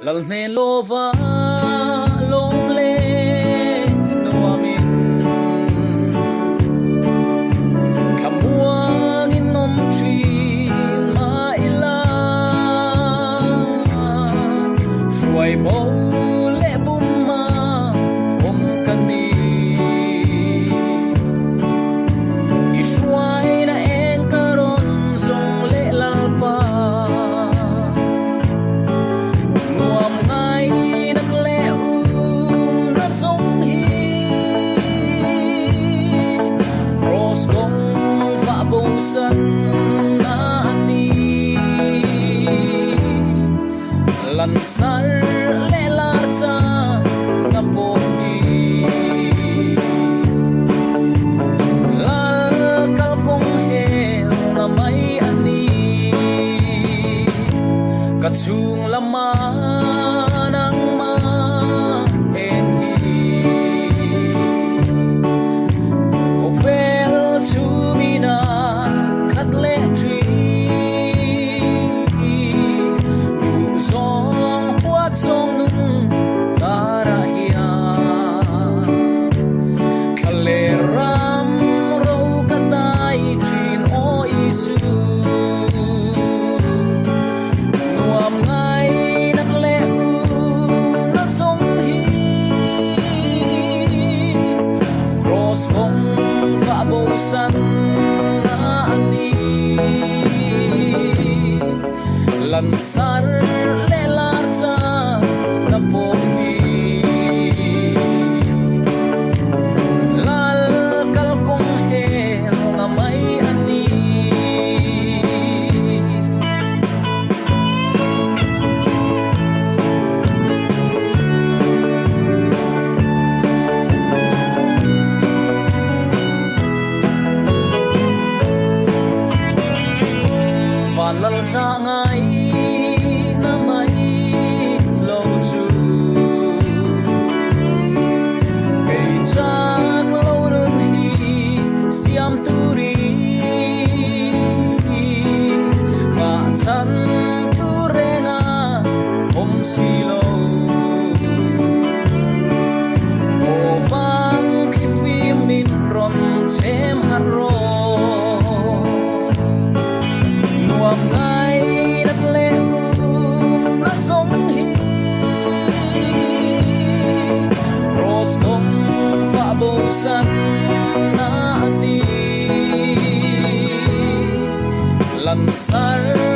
lal ne lova lom le no amin kamuang inom tri ma ila shuai bo le buma om kani ishuai na en karon zong le lalpa san na ani lansar le larza na poki lal kal kong hel na mai ani katsung lama nang ma enhi ovel to me na song nung tara hiya kaleram ro katay chin o isu nuam ngay nagleum na song hi cross kong fabosan na ani lansar lelarza na pogi lal kal kong hel na may ani falal sa ngay na may siam turi san turena om silo ovan klifi min ron chem haro nuam ngai nat leu na som hi ros tom fa bo san lansar